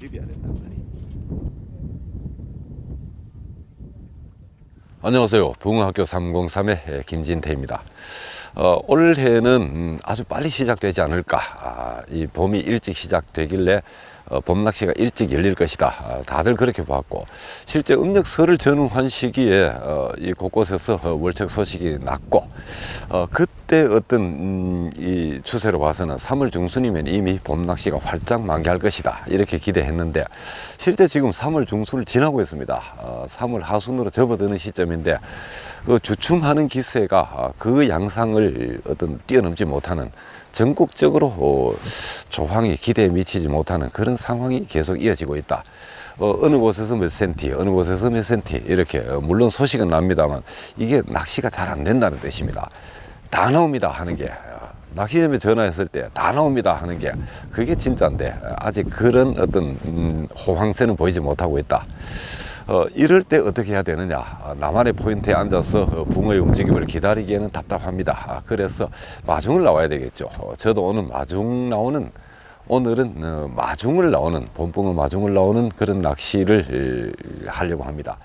비벼야 된단 말이에요. 안녕하세요. 붕어학교 303의 김진태입니다. 올해는 아주 빨리 시작되지 않을까. 이 봄이 일찍 시작되길래 봄 낚시가 일찍 열릴 것이다. 다들 그렇게 봤고, 실제 음력설을 전후한 시기에 이 곳곳에서 월척 소식이 났고, 그때 어떤 이 추세로 봐서는 3월 중순이면 이미 봄 낚시가 활짝 만개할 것이다, 이렇게 기대했는데, 실제 지금 3월 중순을 지나고 있습니다. 3월 하순으로 접어드는 시점인데, 그 주춤하는 기세가 그 양상을 어떤 뛰어넘지 못하는, 전국적으로 조항이 기대에 미치지 못하는 그런 상황이 계속 이어지고 있다. 어느 곳에서 몇 센티, 어느 곳에서 몇 센티, 이렇게 물론 소식은 납니다만 이게 낚시가 잘 안 된다는 뜻입니다. 다 나옵니다 하는 게, 낚시점에 전화했을 때 다 나옵니다 하는 게 그게 진짜인데, 아직 그런 어떤 호황세는 보이지 못하고 있다. 이럴 때 어떻게 해야 되느냐. 나만의 포인트에 앉아서 붕어의 움직임을 기다리기에는 답답합니다. 그래서 마중을 나와야 되겠죠. 저도 오늘은 마중을 나오는, 봄붕어 마중을 나오는 그런 낚시를 하려고 합니다.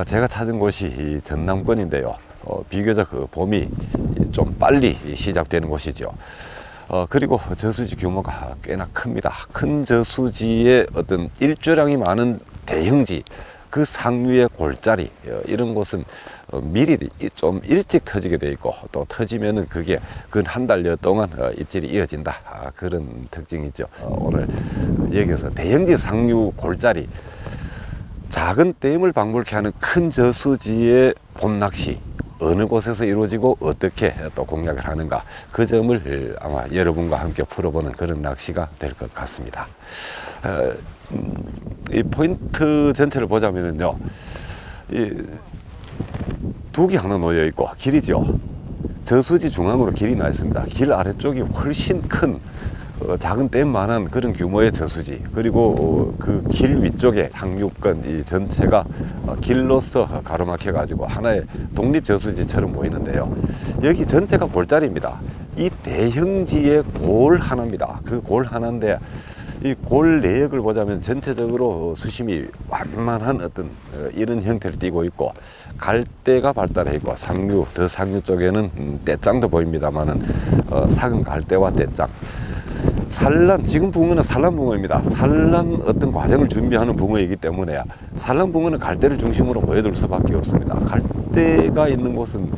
제가 찾은 곳이 이 전남권인데요. 비교적 봄이 좀 빨리 시작되는 곳이죠. 그리고 저수지 규모가 꽤나 큽니다. 큰 저수지에 어떤 일조량이 많은 대형지, 그 상류의 골짜리, 이런 곳은 미리 좀 일찍 터지게 돼 있고, 또 터지면은 그게 근 한 달여 동안 입질이 이어진다. 그런 특징이죠. 오늘 여기서 대형지, 상류, 골짜리, 작은 댐을 방불케 하는 큰 저수지의 봄낚시, 어느 곳에서 이루어지고 어떻게 또 공략을 하는가, 그 점을 아마 여러분과 함께 풀어보는 그런 낚시가 될 것 같습니다. 이 포인트 전체를 보자면요, 둑이 하나 놓여 있고, 길이죠. 저수지 중앙으로 길이 나 있습니다. 길 아래쪽이 훨씬 큰 작은 댐만한 그런 규모의 저수지, 그리고 그 길 위쪽에 상류권 이 전체가 길로서 가로막혀 가지고 하나의 독립 저수지처럼 보이는데요, 여기 전체가 골짜리입니다. 이 대형지의 골 하나입니다. 그 골 하나인데, 이 골 내역을 보자면 전체적으로 수심이 완만한 어떤 이런 형태를 띠고 있고, 갈대가 발달해 있고, 상류, 더 상류 쪽에는 떼짱도 보입니다만은 삭은 갈대와 떼짱, 산란, 지금 붕어는 산란붕어입니다. 산란 어떤 과정을 준비하는 붕어이기 때문에 산란붕어는 갈대를 중심으로 모여들 수밖에 없습니다. 갈대가 있는 곳은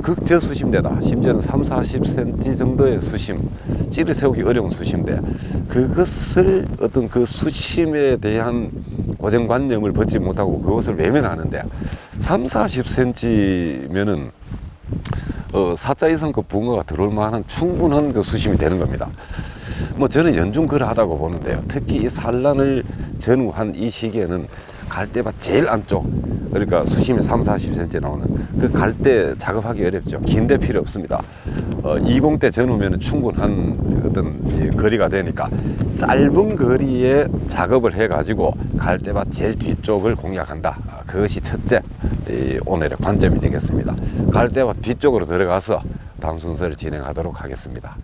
극저수심대다. 심지어는 30-40cm 정도의 수심, 찌를 세우기 어려운 수심대, 그것을 어떤 그 수심에 대한 고정관념을 벗지 못하고 그것을 외면하는데, 30-40cm면은 4자 이상급 붕어가 들어올 만한 충분한 그 수심이 되는 겁니다. 뭐 저는 연중 그러하다고 보는데요. 특히 이 산란을 전후한 이 시기에는 갈대밭 제일 안쪽, 그러니까 수심이 30-40cm 나오는 그 갈대 작업하기 어렵죠. 긴데 필요 없습니다. 20대 전후면 충분한 어떤 거리가 되니까 짧은 거리에 작업을 해가지고 갈대밭 제일 뒤쪽을 공략한다. 그것이 첫째 오늘의 관점이 되겠습니다. 갈대밭 뒤쪽으로 들어가서 다음 순서를 진행하도록 하겠습니다.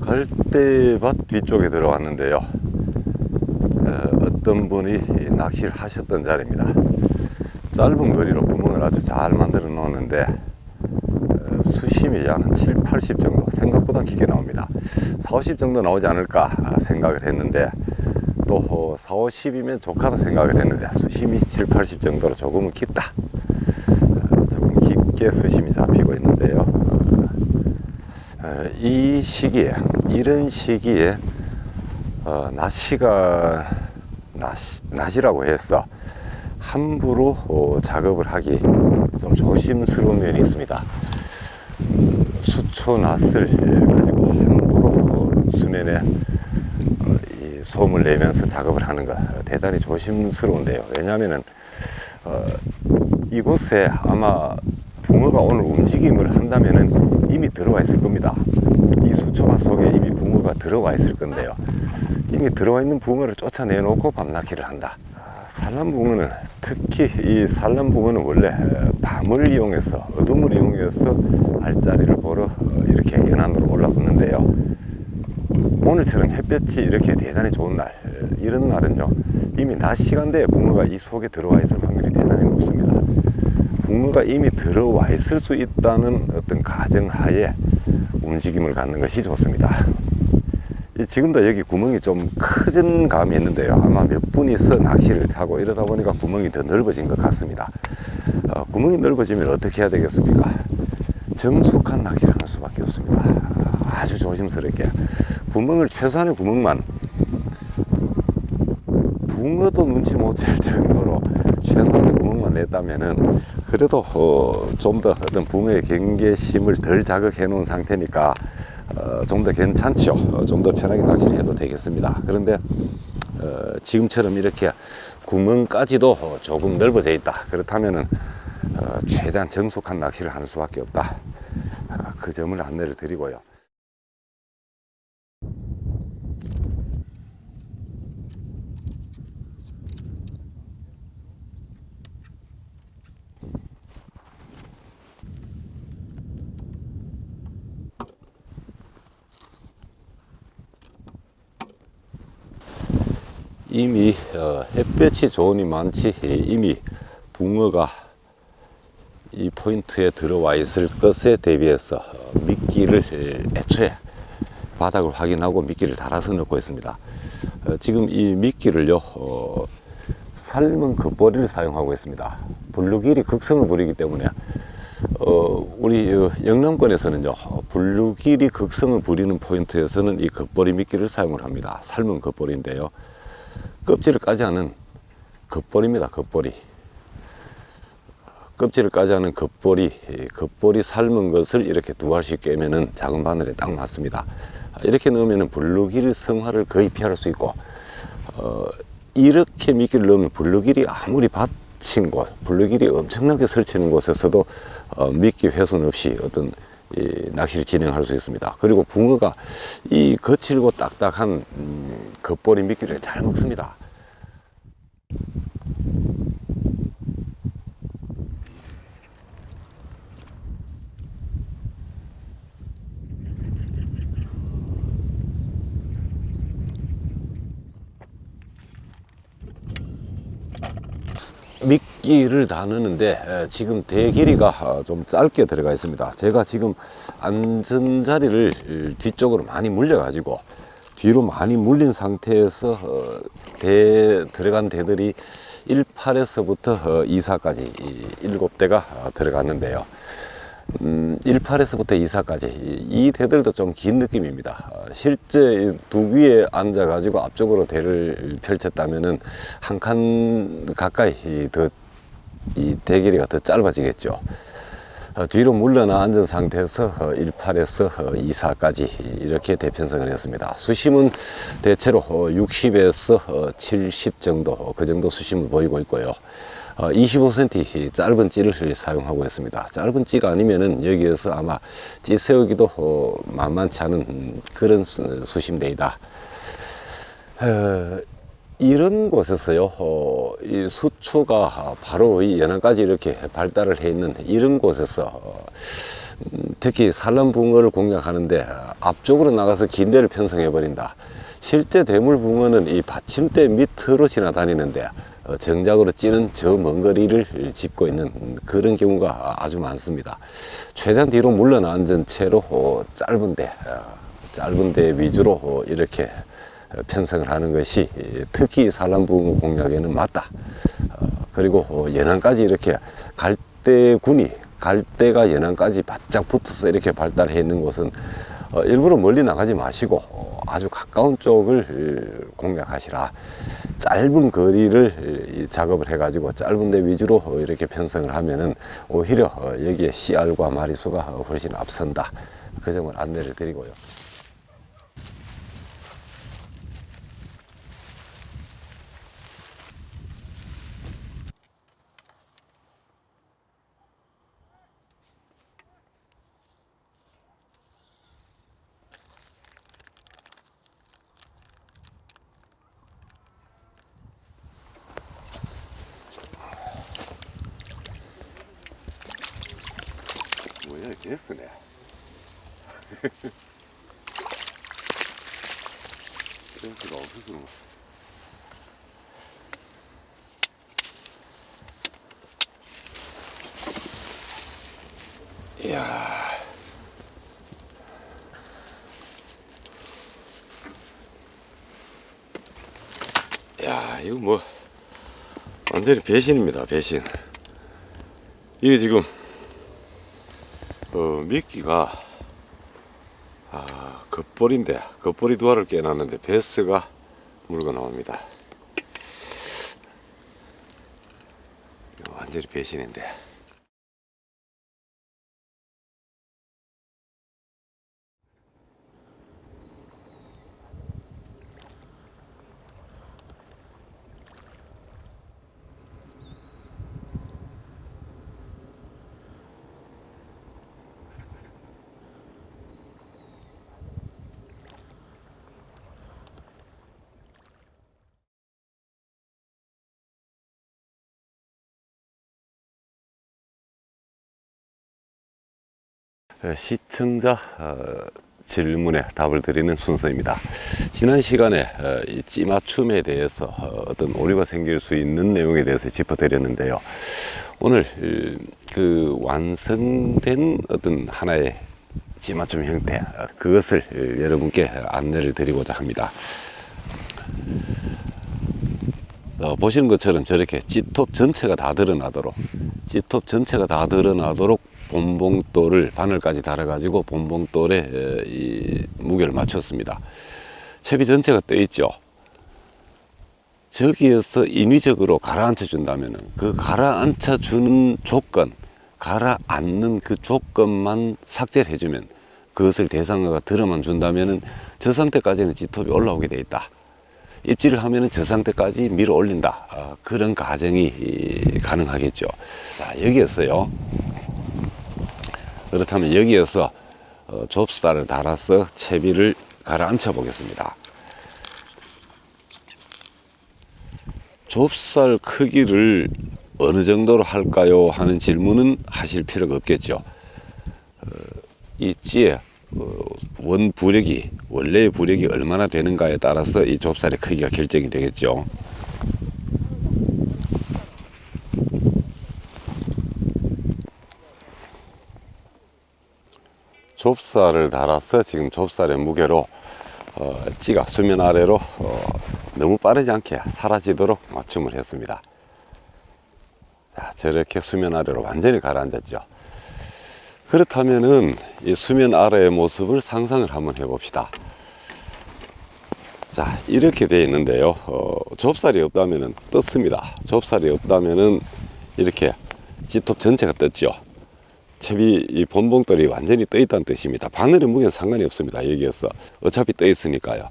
갈대밭 뒤쪽에 들어왔는데요, 어떤 분이 낚시를 하셨던 자리입니다. 짧은 거리로 구멍을 아주 잘 만들어 놓는데 수심이 약 한 7, 80 정도, 생각보다 깊게 나옵니다. 4, 50 정도 나오지 않을까 생각을 했는데, 또 4, 50이면 좋겠다 생각을 했는데 수심이 7, 80 정도로 조금은 깊다. 조금 깊게 수심이 잡히고 있는데요. 이 시기에, 이런 시기에 낮이라고 해서 함부로 작업을 하기 좀 조심스러운 면이 있습니다. 수초 낫을 가지고 함부로 수면에 이 소음을 내면서 작업을 하는 거 대단히 조심스러운데요. 왜냐하면은 이곳에 아마 붕어가 오늘 움직임을 한다면은 이미 들어와 있을 겁니다. 이 수초밭 속에 이미 붕어가 들어와 있을 건데요. 이미 들어와 있는 붕어를 쫓아내놓고 밤낚시를 한다. 산란붕어는, 특히 이 산란붕어는 원래 밤을 이용해서, 어둠을 이용해서 알짜리를 보러 이렇게 연안으로 올라오는데요. 오늘처럼 햇볕이 이렇게 대단히 좋은 날, 이런 날은요, 이미 낮 시간대에 붕어가 이 속에 들어와 있을 확률이 대단히 높습니다. 붕어가 이미 들어와 있을 수 있다는 어떤 가정하에 움직임을 갖는 것이 좋습니다. 지금도 여기 구멍이 좀 크진 감이 있는데요. 아마 몇 분이서 낚시를 하고 이러다 보니까 구멍이 더 넓어진 것 같습니다. 구멍이 넓어지면 어떻게 해야 되겠습니까? 정숙한 낚시를 하는 수밖에 없습니다. 아주 조심스럽게 구멍을, 최소한의 구멍만, 붕어도 눈치 못 챌 정도로 최소한의 구멍만 냈다면은 그래도 좀 더 어떤 붕어의 경계심을 덜 자극해 놓은 상태니까 좀 더 괜찮죠. 좀 더 편하게 낚시를 해도 되겠습니다. 그런데 지금처럼 이렇게 구멍까지도 조금 넓어져 있다. 그렇다면은 최대한 정숙한 낚시를 하는 수밖에 없다. 그 점을 안내를 드리고요. 이미 햇볕이 좋으니 많지 이미 붕어가 이 포인트에 들어와 있을 것에 대비해서 미끼를 애초에 바닥을 확인하고 미끼를 달아서 넣고 있습니다. 지금 이 미끼를요 삶은 겉벌이를 사용하고 있습니다. 분류길이 극성을 부리기 때문에 우리 영남권에서는요 분류길이 극성을 부리는 포인트에서는 이 겉벌이 미끼를 사용을 합니다. 삶은 겉벌이인데요, 껍질을 까지 않은 겉벌입니다. 겉벌이, 껍질을 까지 않은 겉벌이 삶은 것을 이렇게 두 알씩 깨면은 작은 바늘에 딱 맞습니다. 이렇게 넣으면은 분류길 성화를 거의 피할 수 있고, 이렇게 미끼를 넣으면 분류길이 아무리 받친 곳, 분류길이 엄청나게 설치는 곳에서도 미끼 훼손 없이 어떤 이 낚시를 진행할 수 있습니다. 그리고 붕어가 이 거칠고 딱딱한 겉벌이 미끼를 잘 먹습니다. 미끼를 다 넣는데 지금 대 길이가 좀 짧게 들어가 있습니다. 제가 지금 앉은 자리를 뒤쪽으로 많이 물려 가지고 뒤로 많이 물린 상태에서 들어간 대들이 18에서부터 24까지 7대가 들어갔는데요. 18에서부터 24까지 이 대들도 좀 긴 느낌입니다. 실제 두 귀에 앉아 가지고 앞쪽으로 대를 펼쳤다면은 한 칸 가까이 더 이 대 길이가 더 짧아지겠죠. 뒤로 물러나 앉은 상태에서 18에서 24까지 이렇게 대편성을 했습니다. 수심은 대체로 60에서 70 정도, 그 정도 수심을 보이고 있고요. 25cm 짧은 찌를 사용하고 있습니다. 짧은 찌가 아니면은 여기에서 아마 찌 세우기도 만만치 않은 그런 수심대이다. 이런 곳에서요, 이 수초가 바로 이 연안까지 이렇게 발달을 해 있는 이런 곳에서 특히 산란붕어를 공략하는데 앞쪽으로 나가서 긴 대를 편성해 버린다. 실제 대물붕어는 이 받침대 밑으로 지나다니는데 정작으로 찌는 저 먼 거리를 짚고 있는 그런 경우가 아주 많습니다. 최대한 뒤로 물러앉은 채로 짧은 데 위주로 이렇게 편성을 하는 것이 특히 산란붕어 공략에는 맞다. 그리고 연안까지 이렇게 갈대가 연안까지 바짝 붙어서 이렇게 발달해 있는 곳은 일부러 멀리 나가지 마시고 아주 가까운 쪽을 공략하시라. 짧은 거리를 작업을 해 가지고 짧은 데 위주로 이렇게 편성을 하면은 오히려 여기에 씨알과 마리수가 훨씬 앞선다. 그 점을 안내를 드리고요. 뭐야, 개쓰네. 센스가 없어서. 이야. 야, 이거 뭐 완전히 배신입니다. 배신. 이게 지금 미끼가 겉볼인데 겉볼이 두 알을 깨놨는데 베스가 물고 나옵니다. 완전히 배신인데. 시청자 질문에 답을 드리는 순서입니다. 지난 시간에 이 찌맞춤에 대해서 어떤 오류가 생길 수 있는 내용에 대해서 짚어드렸는데요. 오늘 그 완성된 어떤 하나의 찌맞춤 형태, 그것을 여러분께 안내를 드리고자 합니다. 보시는 것처럼 저렇게 찌톱 전체가 다 드러나도록 본봉돌을 바늘까지 달아가지고 본봉돌에 이 무게를 맞췄습니다. 채비 전체가 떠 있죠. 저기에서 인위적으로 가라앉혀 준다면은 그 가라앉혀 주는 조건, 가라앉는 그 조건만 삭제를 해주면, 그것을 대상어가 들어만 준다면은 저 상태까지는 찌톱이 올라오게 돼 있다. 입질을 하면은 저 상태까지 밀어 올린다. 그런 가정이 가능하겠죠. 자, 여기에서요. 그렇다면 여기에서 좁쌀을 달아서 채비를 가라앉혀 보겠습니다. 좁쌀 크기를 어느 정도로 할까요? 하는 질문은 하실 필요가 없겠죠. 이 찌의 원 부력이, 원래의 부력이 얼마나 되는가에 따라서 이 좁쌀의 크기가 결정이 되겠죠. 좁쌀을 달아서 지금 좁쌀의 무게로 찌가 수면 아래로 너무 빠르지 않게 사라지도록 맞춤을 했습니다. 자, 저렇게 수면 아래로 완전히 가라앉았죠. 그렇다면은 이 수면 아래의 모습을 상상을 한번 해봅시다. 자, 이렇게 되어 있는데요. 좁쌀이 없다면은 떴습니다. 좁쌀이 없다면은 이렇게 찌톱 전체가 떴죠. 채비 이 본봉돌이 완전히 떠 있다는 뜻입니다. 바늘의 무게는 상관이 없습니다. 여기에서 어차피 떠 있으니까요.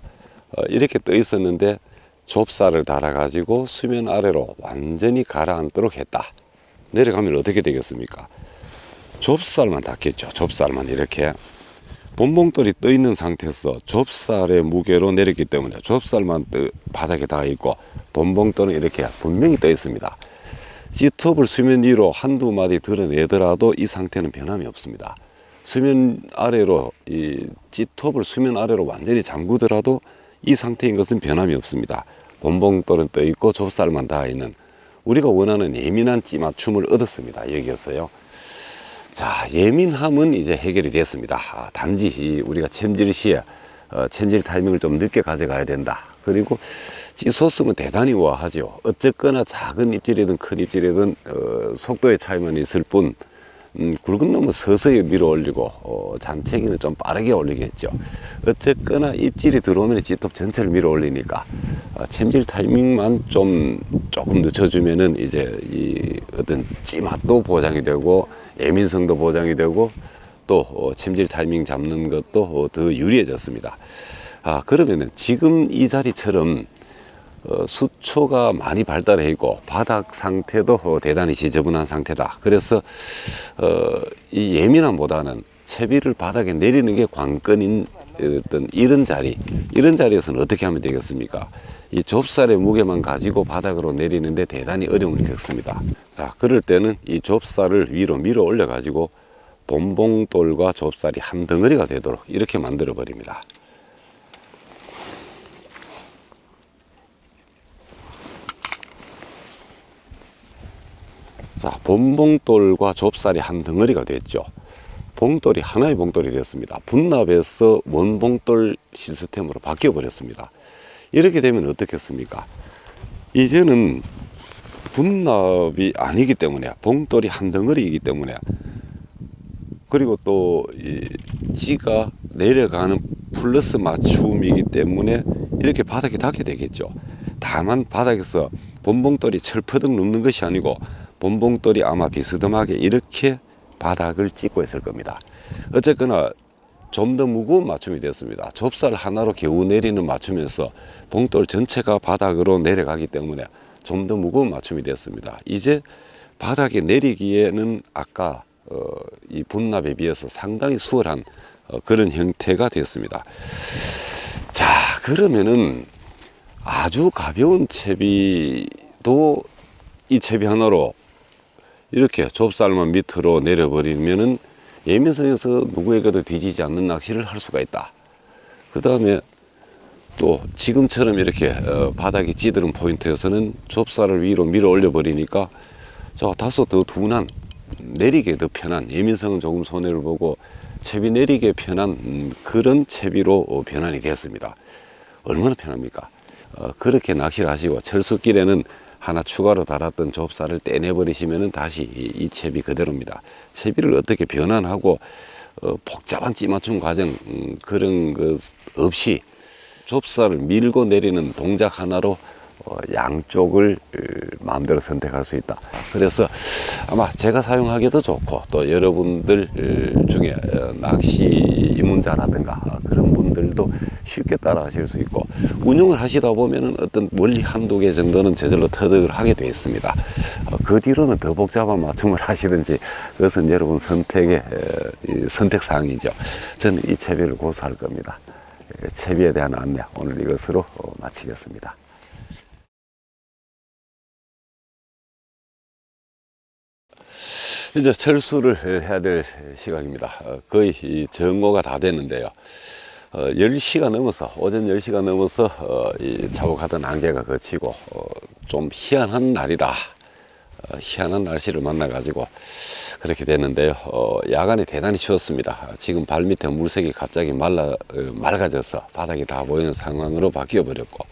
이렇게 떠 있었는데 좁쌀을 달아 가지고 수면 아래로 완전히 가라앉도록 했다. 내려가면 어떻게 되겠습니까? 좁쌀만 닿겠죠. 좁쌀만 이렇게 본봉돌이 떠 있는 상태에서 좁쌀의 무게로 내렸기 때문에 좁쌀만 바닥에 닿아 있고 본봉돌은 이렇게 분명히 떠 있습니다. 찌톱을 수면 위로 한두 마디 드러내더라도 이 상태는 변함이 없습니다. 수면 아래로 이 찌톱을 수면 아래로 완전히 잠그더라도 이 상태인 것은 변함이 없습니다. 봄봉돌은 떠 있고 좁쌀만 닿아 있는 우리가 원하는 예민한 찌맞춤을 얻었습니다. 여기였어요. 자, 예민함은 이제 해결이 됐습니다. 단지 우리가 챔질 시에 챔질 타이밍을 좀 늦게 가져가야 된다. 그리고 찌소스는 대단히 우아하죠. 어쨌거나 작은 입질이든 큰 입질이든 속도의 차이만 있을 뿐 굵은 놈은 서서히 밀어 올리고 잔챙이는 좀 빠르게 올리겠죠. 어쨌거나 입질이 들어오면 찌톱 전체를 밀어 올리니까 챔질 타이밍만 조금 늦춰주면은 이제 이 어떤 찌맛도 보장이 되고 예민성도 보장이 되고 또 챔질 타이밍 잡는 것도 더 유리해졌습니다. 그러면은 지금 이 자리처럼 수초가 많이 발달해 있고 바닥 상태도 대단히 지저분한 상태다. 그래서 이 예민함보다는 채비를 바닥에 내리는 게 관건인 어떤 이런 자리에서는 어떻게 하면 되겠습니까? 이 좁쌀의 무게만 가지고 바닥으로 내리는데 대단히 어려움을 겪습니다. 자, 그럴 때는 이 좁쌀을 위로 밀어 올려 가지고 봄봉돌과 좁쌀이 한 덩어리가 되도록 이렇게 만들어 버립니다. 자, 봄봉돌과 좁쌀이 한 덩어리가 됐죠. 봉돌이 하나의 봉돌이 되었습니다. 분납에서 원봉돌 시스템으로 바뀌어 버렸습니다. 이렇게 되면 어떻겠습니까? 이제는 분납이 아니기 때문에 봉돌이 한 덩어리이기 때문에 그리고 또 이 찌가 내려가는 플러스 맞춤이기 때문에 이렇게 바닥에 닿게 되겠죠. 다만 바닥에서 본봉돌이 철퍼덕 눕는 것이 아니고 본봉돌이 아마 비스듬하게 이렇게 바닥을 찍고 있을 겁니다. 어쨌거나 좀 더 무거운 맞춤이 됐습니다. 좁쌀 하나로 겨우 내리는 맞춤에서 봉돌 전체가 바닥으로 내려가기 때문에 좀 더 무거운 맞춤이 됐습니다. 이제 바닥에 내리기에는 아까 이 분납에 비해서 상당히 수월한 그런 형태가 됐습니다. 자, 그러면은 아주 가벼운 채비도 이 채비 하나로 이렇게 좁쌀만 밑으로 내려버리면은 예민성에서 누구에게도 뒤지지 않는 낚시를 할 수가 있다. 그 다음에 또 지금처럼 이렇게 바닥이 찌드는 포인트에서는 좁쌀을 위로 밀어 올려 버리니까 다소 더 둔한, 내리기에 더 편한, 예민성은 조금 손해를 보고 채비 내리기에 편한 그런 채비로 변환이 되었습니다. 얼마나 편합니까? 그렇게 낚시를 하시고 철수길에는 하나 추가로 달았던 좁쌀을 떼내버리시면 다시 이 채비 그대로입니다. 채비를 어떻게 변환하고 복잡한 찌맞춤 과정 그런 것 없이 좁쌀을 밀고 내리는 동작 하나로 양쪽을 마음대로 선택할 수 있다. 그래서 아마 제가 사용하기도 좋고 또 여러분들 중에 낚시 입문자라든가 그런 분들도 쉽게 따라 하실 수 있고 운영을 하시다 보면은 어떤 원리 한두 개 정도는 저절로 터득을 하게 되어 있습니다. 그 뒤로는 더 복잡한 맞춤을 하시든지 그것은 여러분 선택의 선택 사항이죠. 저는 이 채비를 고수할 겁니다. 채비에 대한 안내 오늘 이것으로 마치겠습니다. 이제 철수를 해야 될 시각입니다. 거의 정오가 다 됐는데요. 10시가 넘어서, 오전 10시가 넘어서 자욱하던 안개가 그치고 좀 희한한 날이다. 희한한 날씨를 만나가지고 그렇게 됐는데요. 야간에 대단히 추웠습니다. 지금 발밑에 물색이 갑자기 맑아져서 바닥이 다 보이는 상황으로 바뀌어 버렸고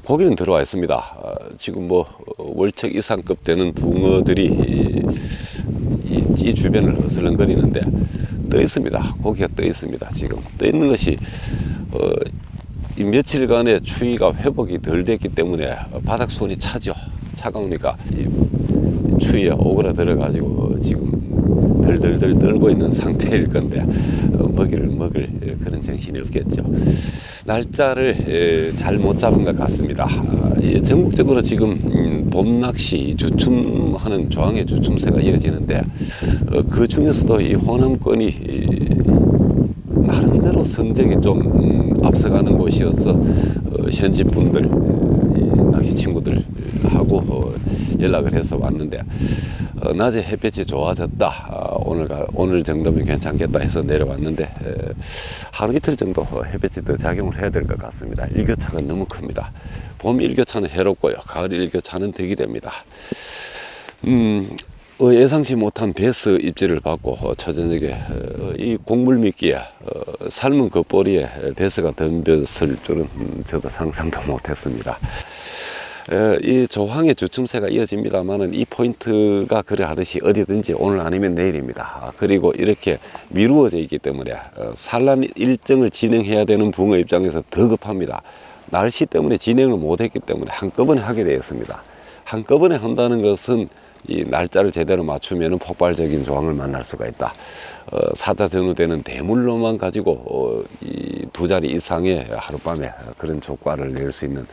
고기는 들어와 있습니다. 지금 월척 이상급 되는 붕어들이 이 찌 주변을 어슬렁거리는데 떠 있습니다. 고기가 떠 있습니다. 지금 떠 있는 것이 이 며칠간의 추위가 회복이 덜 됐기 때문에 바닥 수온이 차죠. 차가우니까 이 추위에 오그라들어 가지고 지금 덜덜덜 떨고 있는 상태일 건데 먹이를 먹을 그런 정신이 없겠죠. 날짜를 잘 못 잡은 것 같습니다. 전국적으로 지금 봄 낚시 주춤하는 조항의 주춤세가 이어지는데 그 중에서도 이 호남권이 나름대로 성적이 좀 앞서가는 곳이어서 현지 분들 낚시 친구들하고 하고 연락을 해서 왔는데 낮에 햇볕이 좋아졌다. 오늘 정도면 괜찮겠다 해서 내려왔는데 하루 이틀 정도 햇볕이 더 작용을 해야 될 것 같습니다. 일교차가 너무 큽니다. 봄 일교차는 해롭고요, 가을 일교차는 덕이 됩니다. 예상치 못한 베스 입질을 받고 초저녁에 이 곡물 미끼에 삶은 겉보리에 베스가 덤볐을 줄은 저도 상상도 못했습니다. 이 조항의 주춤새가 이어집니다만은 이 포인트가 그래 하듯이 어디든지 오늘 아니면 내일입니다. 그리고 이렇게 미루어져 있기 때문에 산란 일정을 진행해야 되는 붕어 입장에서 더 급합니다. 날씨 때문에 진행을 못했기 때문에 한꺼번에 하게 되었습니다. 한꺼번에 한다는 것은 이 날짜를 제대로 맞추면 폭발적인 조항을 만날 수가 있다. 사자 전후되는 대물로만 가지고 이 두 자리 이상의 하룻밤에 그런 조과를 낼 수 있는,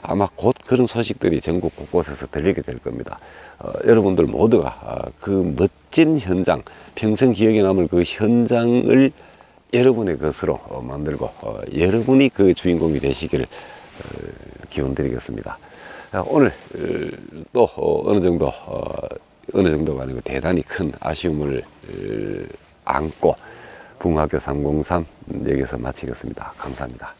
아마 곧 그런 소식들이 전국 곳곳에서 들리게 될 겁니다. 여러분들 모두가 그 멋진 현장, 평생 기억에 남을 그 현장을 여러분의 것으로 만들고 여러분이 그 주인공이 되시길 기원드리겠습니다. 오늘 또 어느 정도가 아니고 대단히 큰 아쉬움을 안고 붕어학교 303 여기서 마치겠습니다. 감사합니다.